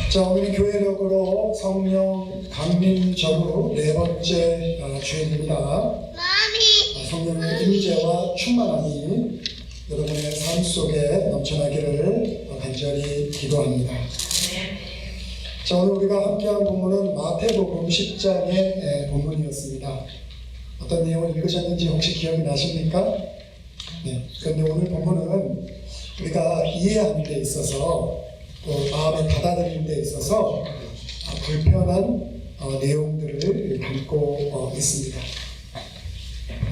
자, 오늘 교회력으로 성령 강림절후 네 번째 주일입니다. 성령의 임재와 충만함이 여러분의 삶 속에 넘쳐나기를 간절히 기도합니다. 자, 오늘 우리가 함께한 본문은 마태복음 10장의 본문이었습니다. 어떤 내용을 읽으셨는지 혹시 기억이 나십니까? 네. 그런데 오늘 본문은 우리가 이해하는 데 있어서 또 마음에 받아들이는 데 있어서 불편한 내용들을 담고 있습니다.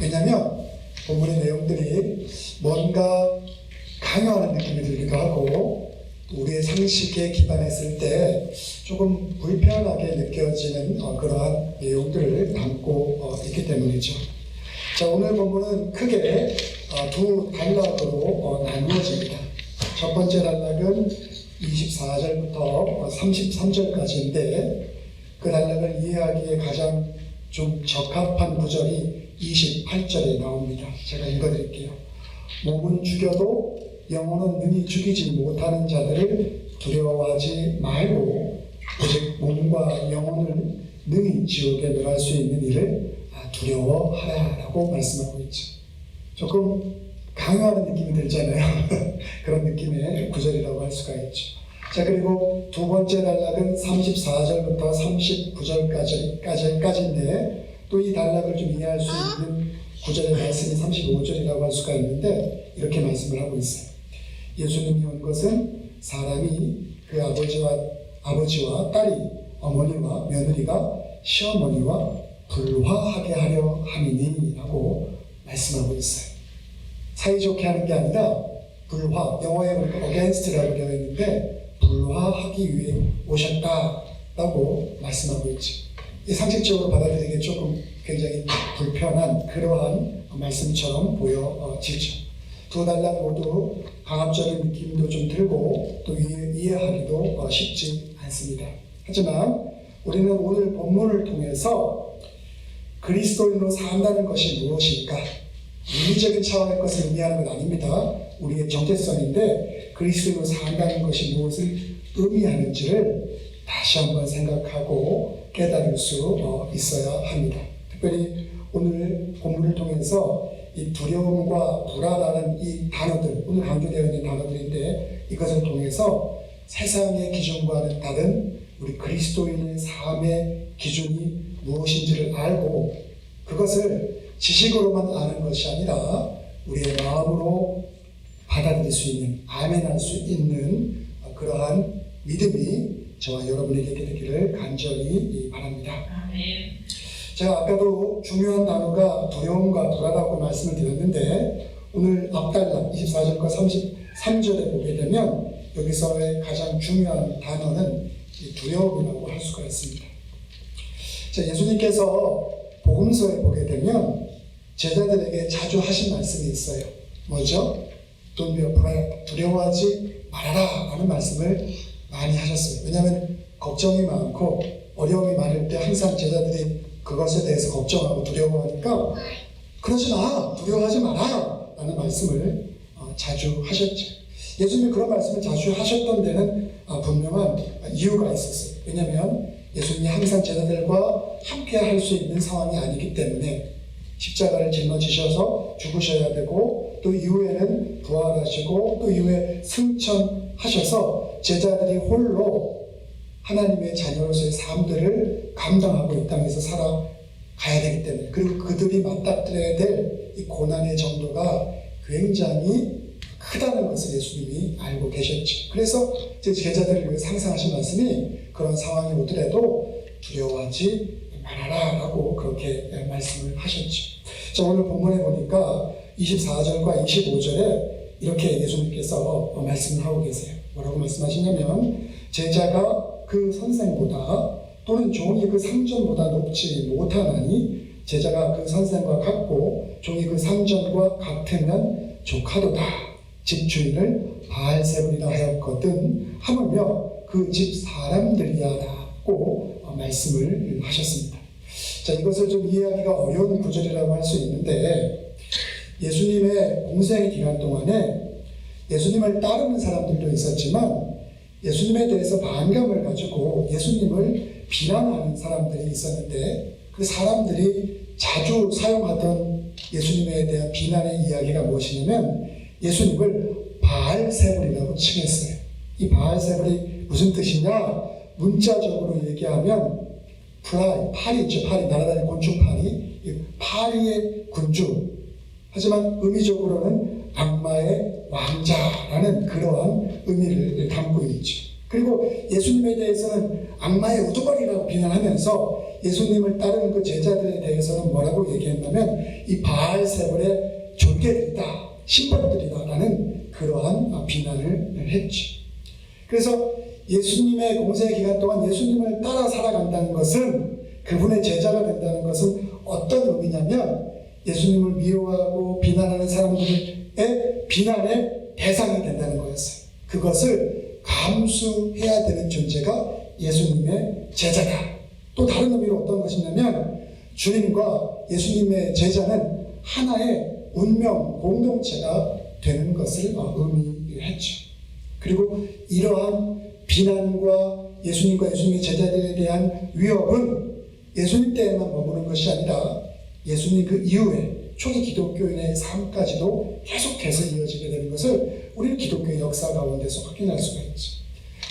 왜냐하면 본문의 내용들이 뭔가 강요하는 느낌이 들기도 하고 우리의 상식에 기반했을 때 조금 불편하게 느껴지는 그러한 내용들을 담고 있기 때문이죠. 자, 오늘 본문은 크게 두 단락으로 나누어집니다. 첫 번째 단락은 24절부터 33절까지인데 그 단락을 이해하기에 가장 좀 적합한 구절이 28절에 나옵니다. 제가 읽어드릴게요. 몸은 죽여도 영혼은 능히 죽이지 못하는 자들을 두려워하지 말고 오직 몸과 영혼을 능히 지옥에 넣을 수 있는 일을 두려워하라라고 말씀하고 있죠. 조금 강요하는 느낌이 들잖아요. 그런 느낌의 구절이라고 할 수가 있죠. 자, 그리고 두 번째 단락은 34절부터 39절까지인데 또 이 단락을 좀 이해할 수 있는 구절의 말씀이 35절이라고 할 수가 있는데 이렇게 말씀을 하고 있어요. 예수님이 온 것은 사람이 그 아버지와 딸이 어머니와 며느리가 시어머니와 불화하게 하려 함이니 라고 말씀하고 있어요. 사이좋게 하는 게 아니라 불화, 영어에 보니까 against라고 되어 있는데 불화하기 위해 오셨다라고 말씀하고 있죠. 이 상식적으로 받아들이기 조금 굉장히 불편한 그러한 말씀처럼 보여지죠. 두 단락 모두 강압적인 느낌도 좀 들고 또 이해하기도 쉽지 않습니다. 하지만 우리는 오늘 본문을 통해서 그리스도인으로 산다는 것이 무엇일까? 윤리적인 차원의 것을 의미하는 건 아닙니다. 우리의 정체성인데 그리스도인으로 산다는 것이 무엇을 의미하는지를 다시 한번 생각하고 깨달을 수 있어야 합니다. 특별히 오늘 본문을 통해서 이 두려움과 불안하는 이 단어들, 오늘 강조되어 있는 단어들인데 이것을 통해서 세상의 기준과는 다른 우리 그리스도인의 삶의 기준이 무엇인지를 알고 그것을 지식으로만 아는 것이 아니라 우리의 마음으로 받아들일 수 있는, 아멘할 수 있는 그러한 믿음이 저와 여러분에게 되기를 간절히 바랍니다. 아멘. 제가 아까도 중요한 단어가 두려움과 불안하고 말씀을 드렸는데 오늘 앞단락 24절과 33절에 보게 되면 여기서의 가장 중요한 단어는 두려움이라고 할 수가 있습니다. 자, 예수님께서 복음서에 보게 되면 제자들에게 자주 하신 말씀이 있어요. 뭐죠? Don't be afraid. 두려워하지 말아라 라는 말씀을 많이 하셨어요. 왜냐하면 걱정이 많고 어려움이 많을 때 항상 제자들이 그것에 대해서 걱정하고 두려워하니까 그러지 마, 두려워하지 마라 라는 말씀을 자주 하셨죠. 예수님이 그런 말씀을 자주 하셨던 데는 분명한 이유가 있었어요. 왜냐하면 예수님이 항상 제자들과 함께 할 수 있는 상황이 아니기 때문에 십자가를 짊어지셔서 죽으셔야 되고 또 이후에는 부활하시고 또 이후에 승천하셔서 제자들이 홀로 하나님의 자녀로서의 삶들을 감당하고 이 땅에서 살아가야 되기 때문에 그리고 그들이 맞닥뜨려야 될 이 고난의 정도가 굉장히 크다는 것을 예수님이 알고 계셨죠. 그래서 제자들을 위해 상상하신 말씀이 그런 상황이 오더라도 두려워하지 말아라 라고 그렇게 말씀을 하셨죠. 자, 오늘 본문에 보니까 24절과 25절에 이렇게 예수님께서 말씀을 하고 계세요. 뭐라고 말씀하시냐면 제자가 그 선생보다 또는 종이 그 상전보다 높지 못하나니 제자가 그 선생과 같고 종이 그 상전과 같으면 조카도다. 집주인을 바알세불이라 하였거든 하물며 그 집 사람들이야라고 말씀을 하셨습니다. 자, 이것을 좀 이해하기가 어려운 구절이라고 할 수 있는데 예수님의 공생의 기간 동안에 예수님을 따르는 사람들도 있었지만 예수님에 대해서 반감을 가지고 예수님을 비난하는 사람들이 있었는데, 그 사람들이 자주 사용하던 예수님에 대한 비난의 이야기가 무엇이냐면 예수님을 바알세불이라고 칭했어요. 이 바알세불이 무슨 뜻이냐? 문자적으로 얘기하면 파리죠. 파리, 날아다니는 곤충 파리. 파리의 군주. 하지만 의미적으로는 악마의 왕자라는 그러한 의미를 담고 있죠. 그리고 예수님에 대해서는 악마의 우두머리라고 비난하면서 예수님을 따르는 그 제자들에 대해서는 뭐라고 얘기했냐면 이 바알세불의 졸개들이다, 신벌들이다라는 그러한 비난을 했죠. 그래서 예수님의 공생 기간 동안 예수님을 따라 살아간다는 것은, 그분의 제자가 된다는 것은 어떤 의미냐면 예수님을 미워하고 비난하는 사람들의 비난의 대상이 된다는 거였어요. 그것을 감수해야 되는 존재가 예수님의 제자다. 또 다른 의미로 어떤 것이냐면 주님과 예수님의 제자는 하나의 운명 공동체가 되는 것을 의미했죠. 그리고 이러한 비난과 예수님과 예수님의 제자들에 대한 위협은 예수님 때에만 머무는 것이 아니라 예수님 그 이후에 초기 기독교인의 삶까지도 계속해서 이어지게 되는 것을 우리는 기독교의 역사 가운데서 확인할 수가 있죠.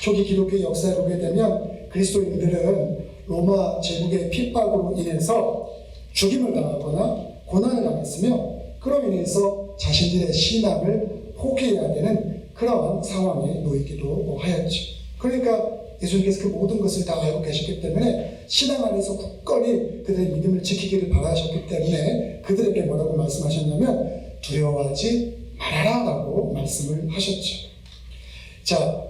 초기 기독교의 역사에 보게 되면 그리스도인들은 로마 제국의 핍박으로 인해서 죽임을 당하거나 고난을 당했으며, 그로 인해서 자신들의 신앙을 포기해야 되는 그러한 상황에 놓이기도 하였죠. 그러니까 예수님께서 그 모든 것을 다 알고 계셨기 때문에 신앙 안에서 굳건히 그들의 믿음을 지키기를 바라셨기 때문에 그들에게 뭐라고 말씀하셨냐면 두려워하지 말아라라고 말씀을 하셨죠. 자,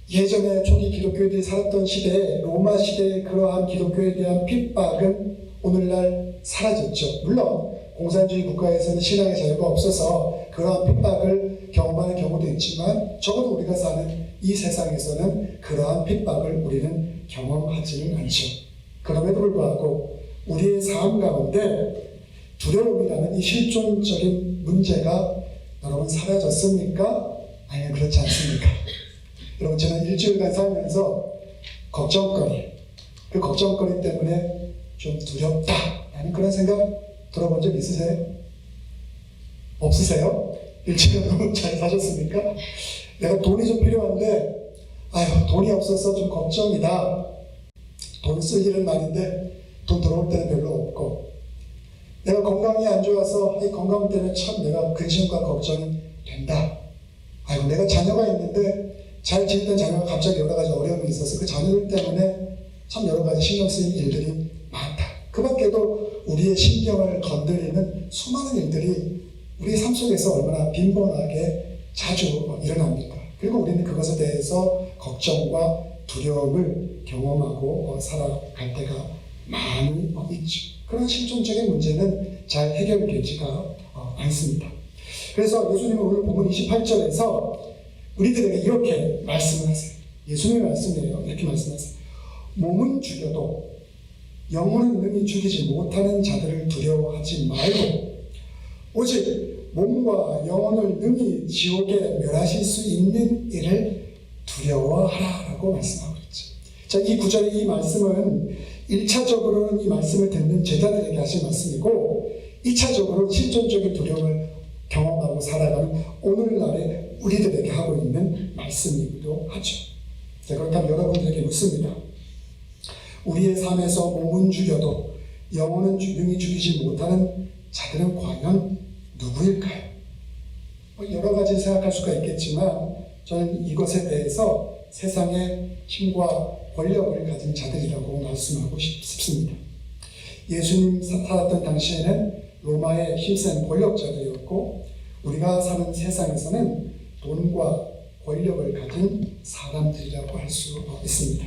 예전에 초기 기독교인들이 살았던 시대에, 로마 시대의 그러한 기독교에 대한 핍박은 오늘날 사라졌죠. 물론 공산주의 국가에서는 신앙의 자유가 없어서 그러한 핍박을 경험하는 경우도 있지만 적어도 우리가 사는 이 세상에서는 그러한 핍박을 우리는 경험하지는 않죠. 그럼에도 불구하고 우리의 삶 가운데 두려움이라는 이 실존적인 문제가 여러분 사라졌습니까? 아니면 그렇지 않습니까? 여러분, 저는 일주일간 살면서 그 걱정거리 때문에 좀 두렵다 라는 그런 생각 들어본 적 있으세요? 없으세요? 일주일간 너무 잘 사셨습니까? 내가 돈이 좀 필요한데 돈이 없어서 좀 걱정이다. 돈 쓸 일은 많은데 돈 들어올 때는 별로 없고, 내가 건강이 안 좋아서 이 건강 때문에 참 내가 근심과 걱정이 된다. 내가 자녀가 있는데 잘 지냈던 자녀가 갑자기 여러 가지 어려움이 있어서 그 자녀들 때문에 참 여러 가지 신경 쓰이는 일들이 많다. 그 밖에도 우리의 신경을 건드리는 수많은 일들이 우리의 삶 속에서 얼마나 빈번하게 자주 일어납니까? 그리고 우리는 그것에 대해서 걱정과 두려움을 경험하고 살아갈 때가 많이 있죠. 그런 실존적인 문제는 잘 해결되지가 않습니다. 그래서 예수님은 오늘 본문 28절에서 우리들에게 이렇게 말씀을 하세요. 예수님의 말씀이에요. 이렇게 말씀하세요. 몸은 죽여도 영혼은 능히 죽이지 못하는 자들을 두려워하지 말고 오직 몸과 영혼을 능히 지옥에 멸하실 수 있는 이를 두려워하라라고 말씀하고 있죠. 자, 이 구절의 이 말씀은 1차적으로는 이 말씀을 듣는 제자들에게 하신 말씀이고 2차적으로는 실존적인 두려움을 경험하고 살아가는 오늘날의 우리들에게 하고 있는 말씀이기도 하죠. 자, 그렇다면 여러분들에게 묻습니다. 우리의 삶에서 몸은 죽여도 영혼은 능히 죽이지 못하는 자들은 과연 누구일까요? 여러 가지 생각할 수가 있겠지만 저는 이것에 대해서 세상의 힘과 권력을 가진 자들이라고 말씀하고 싶습니다. 예수님 살았던 당시에는 로마의 힘센 권력자들이었고 우리가 사는 세상에서는 돈과 권력을 가진 사람들이라고 할 수 있습니다.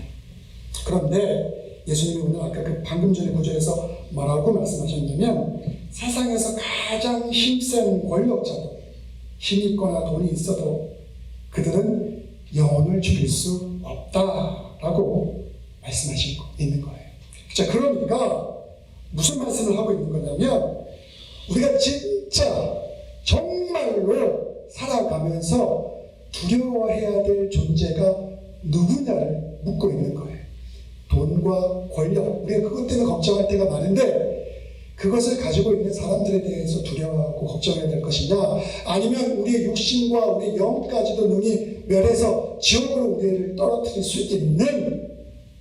그런데 예수님이 오늘 아까 그 방금 전에 구절에서 뭐라고 말씀하셨냐면 세상에서 가장 힘센 권력자도 힘이 있거나 돈이 있어도 그들은 영혼을 죽일 수 없다라고 말씀하시고 있는 거예요. 자, 그러니까 무슨 말씀을 하고 있는 거냐면 우리가 진짜 정말로 살아가면서 두려워해야 될 존재가 누구냐를 묻고 있는 거예요. 돈과 권력, 우리가 그것 때문에 걱정할 때가 많은데 그것을 가지고 있는 사람들에 대해서 두려워하고 걱정해야 될 것이냐, 아니면 우리의 육신과 우리의 영까지도 능히 멸해서 지옥으로 우리를 떨어뜨릴 수 있는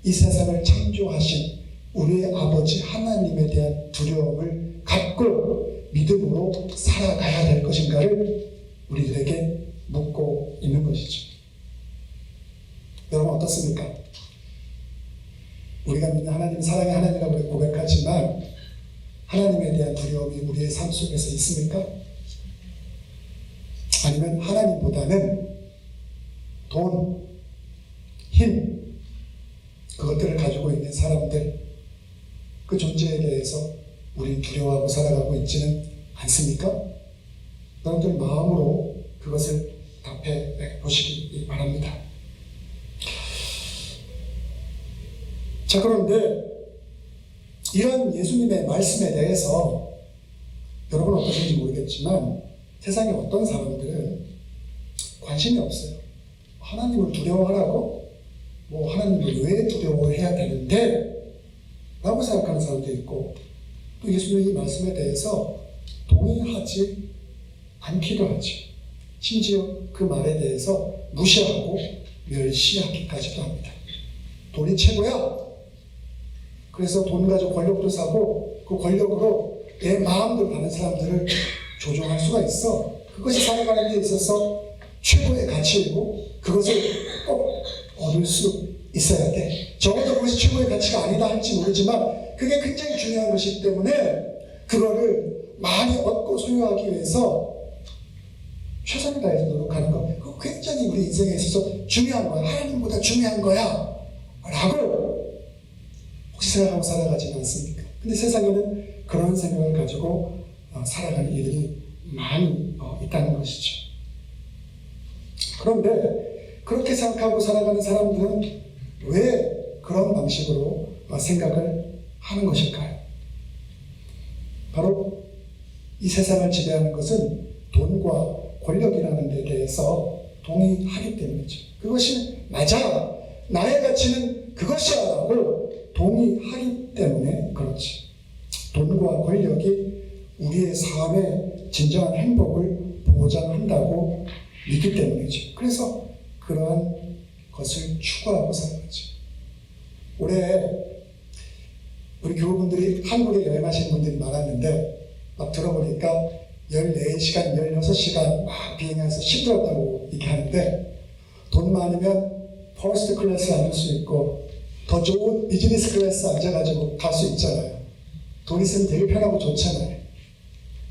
이 세상을 창조하신 우리의 아버지 하나님에 대한 두려움을 갖고 믿음으로 살아가야 될 것인가를 우리들에게 묻고 있는 것이죠. 여러분 어떻습니까? 우리가 믿는 하나님, 사랑의 하나님이라고 고백하지만 하나님에 대한 두려움이 우리의 삶 속에서 있습니까? 아니면 하나님보다는 돈, 힘, 그것들을 가지고 있는 사람들, 그 존재에 대해서 우리 두려워하고 살아가고 있지는 않습니까? 여러분들 마음으로 그것을 답해 보시기 바랍니다. 자, 그런데 이런 예수님의 말씀에 대해서 여러분 어떠신지 모르겠지만 세상에 어떤 사람들은 관심이 없어요. 하나님을 두려워하라고? 뭐 하나님을 왜 두려워해야 되는데? 라고 생각하는 사람도 있고, 또 예수님의 말씀에 대해서 동의하지 않기도 하지. 심지어 그 말에 대해서 무시하고 멸시하기까지도 합니다. 돈이 최고야. 그래서 돈 가지고 권력도 사고 그 권력으로 내 마음대로 가는 사람들을 조종할 수가 있어. 그것이 살아가는 데 있어서 최고의 가치이고 그것을 꼭 얻을 수 있어야 돼. 적어도 그것이 최고의 가치가 아니다 할지 모르지만 그게 굉장히 중요한 것이기 때문에 그거를 많이 얻고 소유하기 위해서 최선을 다해서 노력하는 것, 그거 굉장히 우리 인생에 있어서 중요한 거야. 하나님보다 중요한 거야 라고 혹시 생각하고 살아가지는 않습니까? 근데 세상에는 그런 생각을 가지고 살아가는 이들이 많이 있다는 것이죠. 그런데 그렇게 생각하고 살아가는 사람들은 왜 그런 방식으로 생각을 하는 것일까요? 바로 이 세상을 지배하는 것은 돈과 권력이라는 데 대해서 동의하기 때문이죠. 그것이 맞아, 나의 가치는 그것이야 라고 동의하기 때문에 그렇지. 돈과 권력이 우리의 삶의 진정한 행복을 보장한다고 믿기 때문이죠. 그래서 그러한 것을 추구하고 살아가죠. 올해 우리 교우분들이 한국에 여행하시는 분들이 많았는데 막 들어보니까 14시간, 16시간 막 비행해서 힘들었다고 얘기하는데 돈 많으면 퍼스트 클래스 앉을 수 있고 더 좋은 비즈니스 클래스 앉아가지고 갈 수 있잖아요. 돈 있으면 되게 편하고 좋잖아요.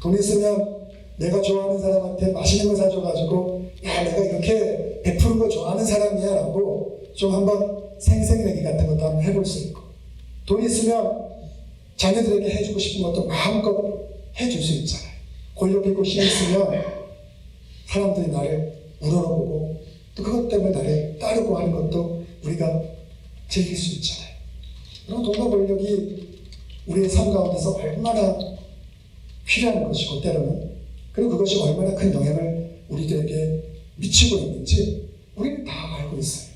돈 있으면 내가 좋아하는 사람한테 맛있는 거 사줘가지고 야 내가 이렇게 베푸는 거 좋아하는 사람이야 라고 좀 한번 생색내기 같은 것도 한번 해볼 수 있고, 돈 있으면 자녀들에게 해주고 싶은 것도 마음껏 해줄 수 있잖아요. 권력 있고 힘 있으면 사람들이 나를 우러러보고 또 그것 때문에 나를 따르고 하는 것도 우리가 즐길 수 있잖아요. 그럼 돈과 권력이 우리의 삶 가운데서 얼마나 필요한 것이고 때로는 그리고 그것이 얼마나 큰 영향을 우리들에게 미치고 있는지 우리는 다 알고 있어요.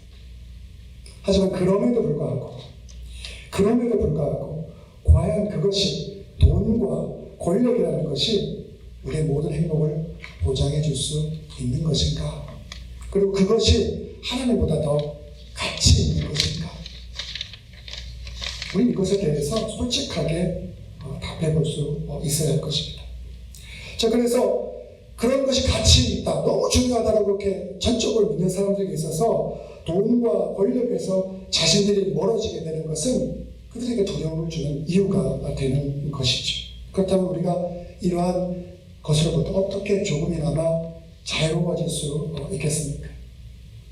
하지만 그럼에도 불구하고 과연 그것이 돈과 권력이라는 것이 우리의 모든 행복을 보장해 줄 수 있는 것인가? 그리고 그것이 하나님보다 더 가치 있는 것인가? 우리 이것에 대해서 솔직하게 답해 볼 수 있어야 할 것입니다. 자, 그래서 그런 것이 가치 있다, 너무 중요하다라고 이렇게 전적으로 믿는 사람들에게 있어서 돈과 권력에서 자신들이 멀어지게 되는 것은 그들에게 두려움을 주는 이유가 되는 것이죠. 그렇다면 우리가 이러한 것으로부터 어떻게 조금이나마 자유로워질 수 있겠습니까?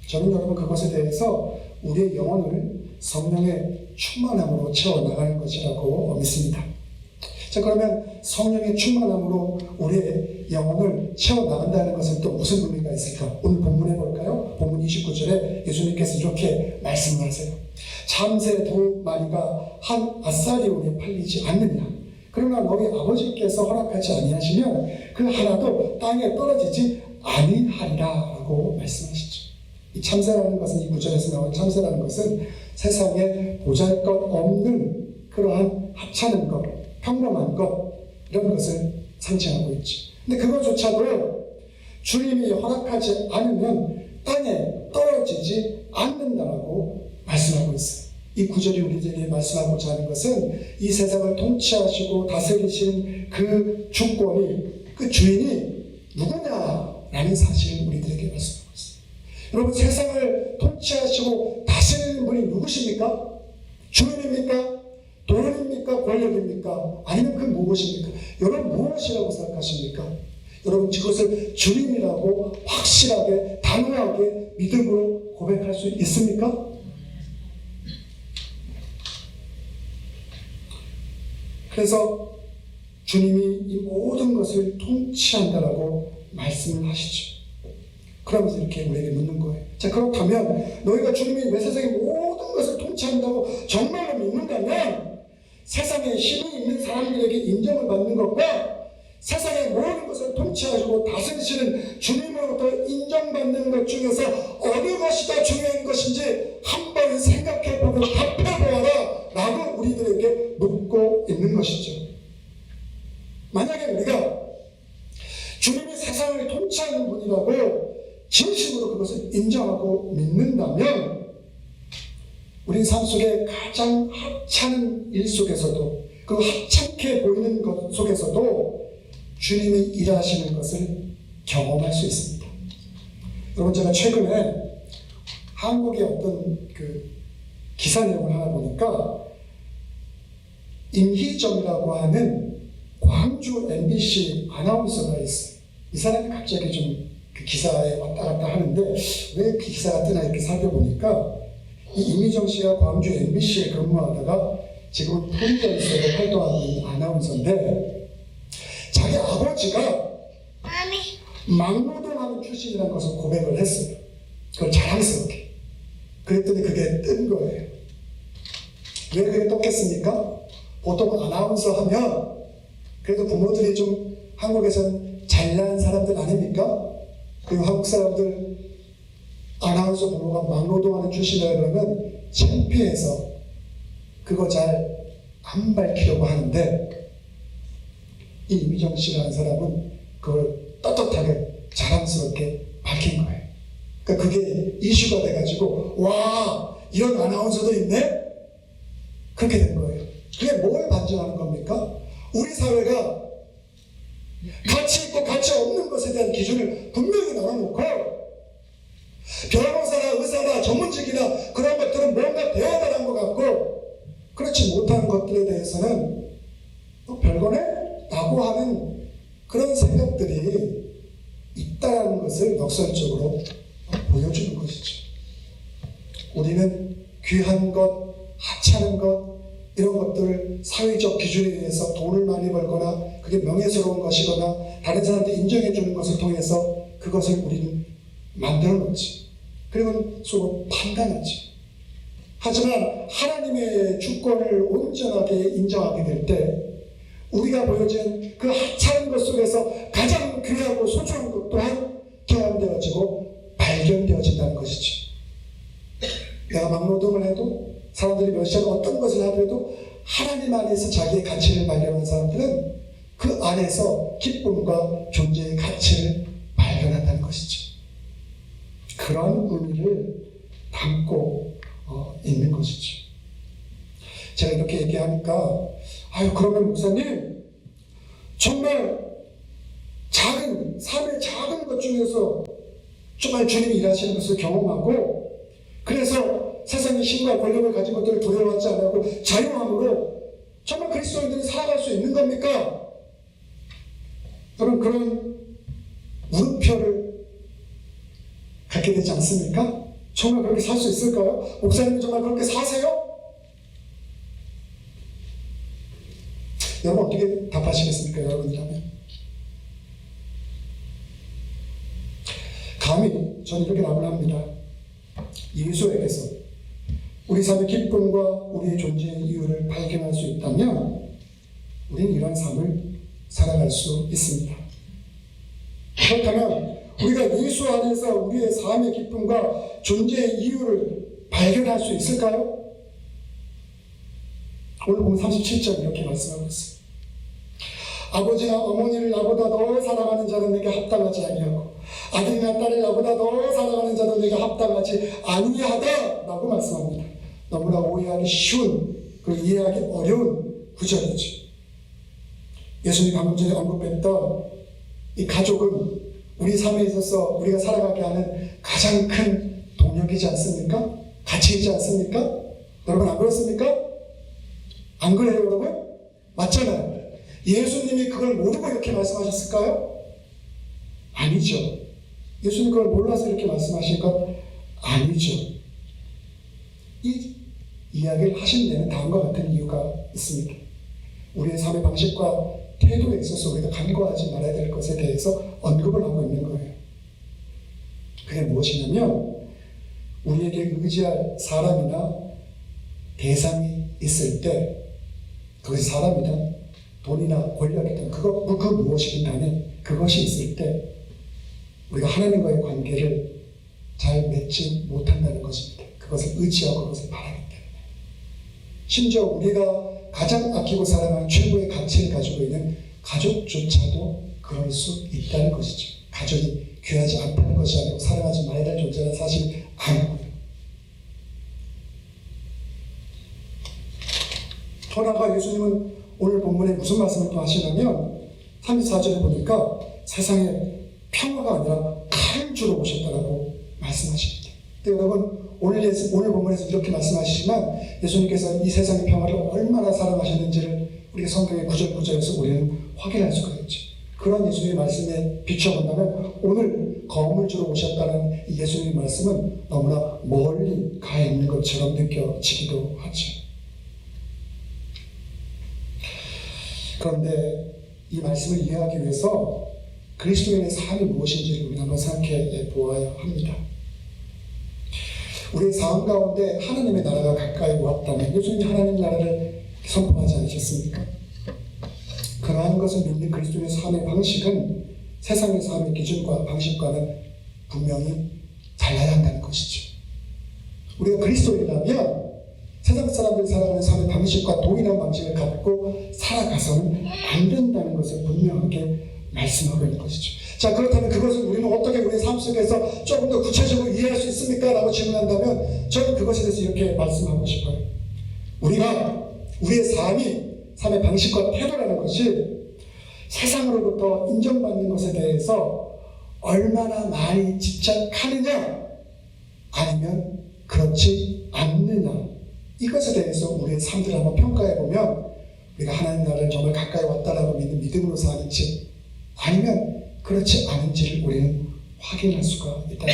저는 여러분 그것에 대해서 우리의 영혼을 성령의 충만함으로 채워나가는 것이라고 믿습니다. 자, 그러면 성령의 충만함으로 우리의 영혼을 채워나간다는 것은 또 무슨 의미가 있을까? 오늘 본문에 볼까요? 본문 29절에 예수님께서 이렇게 말씀을 하세요. 참새 두 마리가 한 아사리온에 팔리지 않느냐? 그러나 너희 아버지께서 허락하지 아니하시면 그 하나도 땅에 떨어지지 아니하리라 라고 말씀하시죠. 이 참새라는 것은, 이 구절에서 나온 참새라는 것은 세상에 보잘것없는 그러한 하찮은 것, 평범한 것, 이런 것을 상징하고 있죠. 근데 그것조차도 주님이 허락하지 않으면 땅에 떨어지지 않는다라고 말씀하고 있어요. 이 구절이 우리에게 말씀하고자 하는 것은 이 세상을 통치하시고 다스리시는 그 주권이, 그 주인이 누구냐라는 사실을 우리들에게 말씀하고 있어요. 여러분, 세상을 통치하시고 다스리는 분이 누구십니까? 주님입니까? 돈입니까? 권력입니까? 아니면 그 무엇입니까? 여러분, 무엇이라고 생각하십니까? 여러분, 그것을 주님이라고 확실하게 단호하게 믿음으로 고백할 수 있습니까? 그래서 주님이 이 모든 것을 통치한다라고 말씀을 하시죠. 그러면서 이렇게 우리에게 묻는 거예요. 자, 그렇다면 너희가 주님이 내 세상의 모든 것을 통치한다고 정말로 믿는다면 세상에 힘이 있는 사람들에게 인정을 받는 것과 세상의 모든 것을 통치하시고 다스리시는 주님으로부터 인정받는 것 중에서 어느 것이 더 중요한 것인지 한번 생각해보고 답해보아라 라고 우리들에게 묻고 있는 것이죠. 만약에 우리가 주님이 세상을 통치하는 분이라고 진심으로 그것을 인정하고 믿는다면 우리 삶 속에 가장 하찮은 일 속에서도, 그 하찮게 보이는 것 속에서도 주님이 일하시는 것을 경험할 수 있습니다. 여러분, 제가 최근에 한국의 어떤 그 기사 내용을 하나 보니까 임희정이라고 하는 광주 MBC 아나운서가 있어요. 이 사람이 갑자기 좀 그 기사에 왔다 갔다 하는데 왜 그 기사가 뜨나 이렇게 살펴보니까 이 임희정 씨가 광주 MBC에 근무하다가 지금은 프리랜서로 활동하고 있는 아나운서인데 자기 아버지가 막노동하는 출신이라는 것을 고백을 했어요. 그걸 자랑스럽게. 그랬더니 그게 뜬 거예요. 왜 그게 떴겠습니까? 보통 아나운서 하면 그래도 부모들이 좀 한국에서는 잘난 사람들 아닙니까? 그리고 한국 사람들 아나운서 부모가 막노동하는 출신이라 그러면 창피해서 그거 잘 안 밝히려고 하는데 이 이미정 씨라는 사람은 그걸 떳떳하게 자랑스럽게 밝힌 거예요. 그러니까 그게 이슈가 돼가지고 와, 이런 아나운서도 있네? 그렇게 된 거예요. 그게 뭘 반증하는 겁니까? 우리 사회가 가치 있고 가치 없는 것에 대한 기준을 분명히 나눠놓고 변호사나 의사나 전문직이나 그런 것들은 뭔가 대화를 것 같고 그렇지 못한 것들에 대해서는 별거네? 라고 하는 그런 생각들이 있다는 것을 역설적으로 보여주는 것이죠. 우리는 귀한 것, 하찮은 것, 이런 것들을 사회적 기준에 의해서 돈을 많이 벌거나 그게 명예스러운 것이거나 다른 사람들이 인정해 주는 것을 통해서 그것을 우리는 만들어 놓지. 그리고 서로 판단하지. 하지만 하나님의 주권을 온전하게 인정하게 될 때 우리가 보여진 그 하찮은 것 속에서 가장 귀하고 소중한 것 또한 경험되어지고 발견되어진다는 것이죠. 내가 막노동을 해도 사람들이 멸시하는 어떤 것을 하더라도 하나님 안에서 자기의 가치를 발견한 사람들은 그 안에서 기쁨과 존재의 가치를 발견한다는 것이죠. 그런 의미를 담고 있는 것이죠. 제가 이렇게 얘기하니까 그러면 목사님 정말 작은 삶의 작은 것 중에서 정말 주님이 일하시는 것을 경험하고 그래서 세상의 힘과 권력을 가진 것들을 두려워하지 않고 자유함으로 정말 그리스도인들이 살아갈 수 있는 겁니까? 여러분, 그런 물음표를 갖게 되지 않습니까? 정말 그렇게 살 수 있을까요? 목사님이 정말 그렇게 사세요? 여러분 어떻게 답하시겠습니까? 여러분이라면 감히 저는 이렇게 답을 합니다. 예수에게서 우리 삶의 기쁨과 우리의 존재의 이유를 발견할 수 있다면 우리는 이런 삶을 살아갈 수 있습니다. 그렇다면 우리가 예수 안에서 우리의 삶의 기쁨과 존재의 이유를 발견할 수 있을까요? 오늘 보면 37절 이렇게 말씀하고 있어요. 아버지나 어머니를 나보다 더 사랑하는 자는 내게 합당하지 아니하고 아들이나 딸을 나보다 더 사랑하는 자도 내게 합당하지 아니하다 라고 말씀합니다. 너무나 오해하기 쉬운 그리고 이해하기 어려운 구절이죠. 예수님이 방금 전에 언급했던 이 가족은 우리 삶에 있어서 우리가 살아가게 하는 가장 큰 동력이지 않습니까? 가치이지 않습니까? 여러분 안 그렇습니까? 안 그래요 여러분? 맞잖아요. 예수님이 그걸 모르고 이렇게 말씀하셨을까요? 아니죠. 예수님 그걸 몰라서 이렇게 말씀하신 것 아니죠. 이 이야기를 하신 데는 다음과 같은 이유가 있습니다. 우리의 삶의 방식과 태도에 있어서 우리가 간과하지 말아야 될 것에 대해서 언급을 하고 있는 거예요. 그게 무엇이냐면 우리에게 의지할 사람이나 대상이 있을 때 그것이 사람이든 돈이나 권력이든 그 무엇이든 간에 그것이 있을 때 우리가 하나님과의 관계를 잘 맺지 못한다는 것입니다. 그것을 의지하고 그것을 바라기 때문에. 심지어 우리가 가장 아끼고 사랑하는 최고의 가치를 가지고 있는 가족조차도 그럴 수 있다는 것이죠. 가족이 귀하지 않다는 것이 아니고 사랑하지 말아야 될 존재라는 사실이 아니고요. 더 나아가 예수님은 오늘 본문에 무슨 말씀을 또 하시냐면 34절에 보니까 세상에 평화가 아니라 칼을 주러 오셨다라고 말씀하십니다. 근데 여러분 오늘 본문에서 이렇게 말씀하시지만 예수님께서 이 세상의 평화를 얼마나 사랑하셨는지를 우리가 성경의 구절구절에서 우리는 확인할 수가 있죠. 그런 예수님의 말씀에 비춰본다면 오늘 검을 주러 오셨다는 이 예수님의 말씀은 너무나 멀리 가 있는 것처럼 느껴지기도 하죠. 그런데 이 말씀을 이해하기 위해서 그리스도인의 삶이 무엇인지를 우리가 한번 생각해 보아야 합니다. 우리의 삶 가운데 하나님의 나라가 가까이 왔다면 예수님이 하나님의 나라를 선포하지 않으셨습니까? 그러한 것을 믿는 그리스도인의 삶의 방식은 세상의 삶의 기준과 방식과는 분명히 달라야 한다는 것이죠. 우리가 그리스도인이라면 세상 사람들이 살아가는 삶의 방식과 동일한 방식을 갖고 살아가서는 안 된다는 것을 분명하게 말씀하고 있는 것이죠. 자, 그렇다면 그것을 우리는 어떻게 우리의 삶 속에서 조금 더 구체적으로 이해할 수 있습니까? 라고 질문한다면 저는 그것에 대해서 이렇게 말씀하고 싶어요. 우리가 우리의 삶의 방식과 태도라는 것이 세상으로부터 인정받는 것에 대해서 얼마나 많이 집착하느냐 아니면 그렇지 않느냐 이것에 대해서 우리의 삶들을 한번 평가해보면 우리가 하나님 나라를 정말 가까이 왔다라고 믿는 믿음으로 사는지 아니면 그렇지 않은지를 우리는 확인할 수가 있다는 것이죠.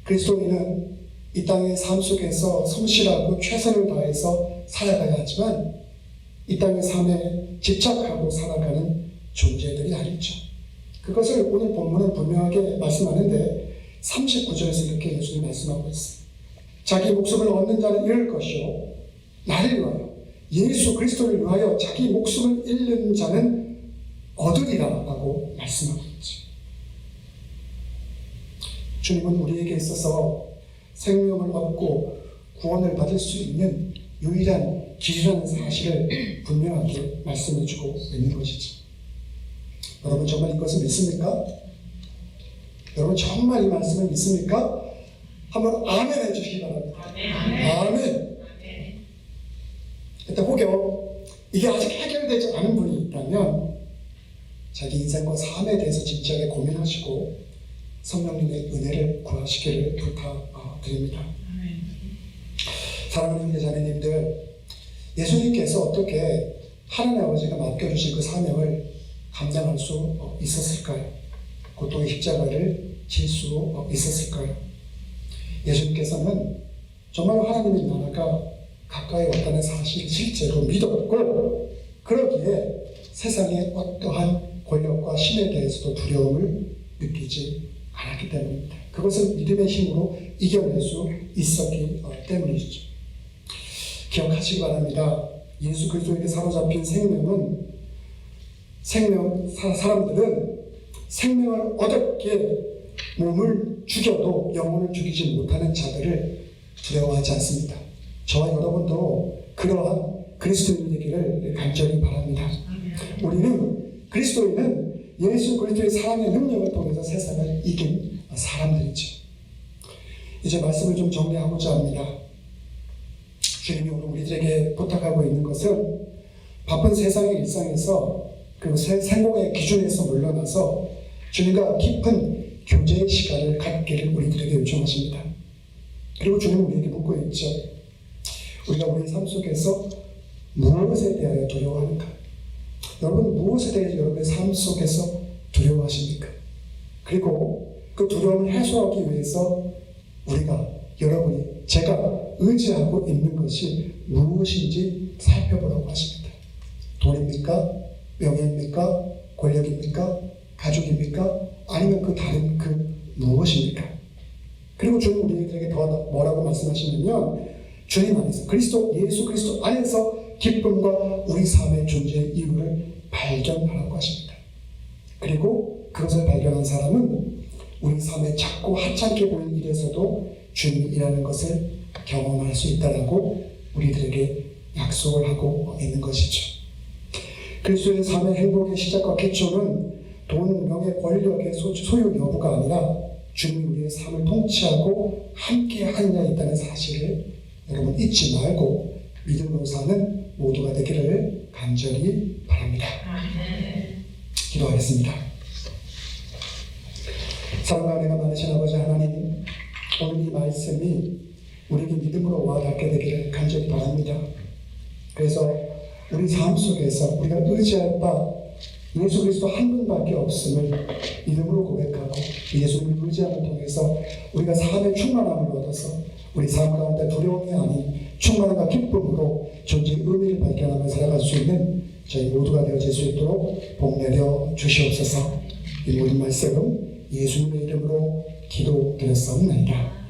그리스도인은 이 땅의 삶 속에서 성실하고 최선을 다해서 살아가야 하지만 이 땅의 삶에 집착하고 살아가는 존재들이 아니죠. 그것을 오늘 본문은 분명하게 말씀하는데 39절에서 이렇게 예수님이 말씀하고 있어요. 자기 목숨을 얻는 자는 잃을 것이요 나를 위하여 예수 그리스도를 위하여 자기 목숨을 잃는 자는 얻으리라 라고 말씀하고 있죠. 주님은 우리에게 있어서 생명을 얻고 구원을 받을 수 있는 유일한 길이라는 사실을 분명하게 말씀해주고 있는 것이죠. 여러분 정말 이것을 믿습니까? 여러분 정말 이 말씀을 믿습니까? 한번 아멘 해주시기 바랍니다. 아멘. 일단 혹여 이게 아직 해결되지 않은 분이 있다면 자기 인생과 삶에 대해서 진지하게 고민하시고 성령님의 은혜를 구하시기를 부탁드립니다. 사랑하는 자매님들, 예수님께서 어떻게 하나님 아버지가 맡겨주신 그 사명을 감당할 수 있었을까요? 고통의 십자가를 질 수 있었을까요? 예수님께서는 정말 하나님의 나라가 가까이 왔다는 사실을 실제로 믿었고 그러기에 세상의 어떠한 권력과 힘에 대해서도 두려움을 느끼지 않았기 때문입니다. 그것을 믿음의 힘으로 이겨낼 수 있었기 때문이죠. 기억하시기 바랍니다. 예수 그리스도에게 사로잡힌 사람들은 생명을 얻었기에 몸을 죽여도 영혼을 죽이지 못하는 자들을 두려워하지 않습니다. 저와 여러분도 그러한 그리스도인이 되기를 간절히 바랍니다. 우리는 그리스도인은 예수 그리스도의 사랑의 능력을 통해서 세상을 이긴 사람들이죠. 이제 말씀을 좀 정리하고자 합니다. 주님이 오늘 우리들에게 부탁하고 있는 것은 바쁜 세상의 일상에서 그 생活의 기준에서 물러나서 주님과 깊은 교제의 시간을 갖기를 우리들에게 요청하십니다. 그리고 주님은 우리에게 묻고 있죠. 우리가 우리 삶 속에서 무엇에 대하여 두려워하는가? 여러분 무엇에 대해서 여러분의 삶 속에서 두려워하십니까? 그리고 그 두려움을 해소하기 위해서 우리가 여러분이 제가 의지하고 있는 것이 무엇인지 살펴보라고 하십니다. 돈입니까? 명예입니까? 권력입니까? 가족입니까? 아니면 그 다른 그 무엇입니까? 그리고 주님 우리에게 더 뭐라고 말씀하시냐면 주님 안에서 예수 그리스도 안에서 기쁨과 우리 삶의 존재의 이유를 발견하라고 하십니다. 그리고 그것을 발견한 사람은 우리 삶에 작고 하찮게 보이는 일에서도 주님이 일하는 것을 경험할 수 있다라고 우리들에게 약속을 하고 있는 것이죠. 그리스도의 삶의 행복의 시작과 기초는 돈, 명예, 권력의 소유 여부가 아니라 주님이 우리의 삶을 통치하고 함께 하느냐 있다는 사실을 여러분 잊지 말고 믿음으로 사는 모두가 되기를 간절히 바랍니다. 기도하겠습니다. 사랑과 은혜가 많으신 아버지 하나님, 오늘 이 말씀이 우리에게 믿음으로 와닿게 되기를 간절히 바랍니다. 그래서 우리 삶 속에서 우리가 의지할 바 예수 그리스도 한 분밖에 없음을 믿음으로 고백하고 예수님을 의지함을 통해서 우리가 삶의 충만함을 얻어서 우리 삶 가운데 두려움이 아닌 충만함과 기쁨으로 존재의 의미를 발견하며 살아갈 수 있는 저희 모두가 되어질 수 있도록 복 내려 주시옵소서. 이 모든 말씀 예수님의 이름으로 기도드렸사옵나이다.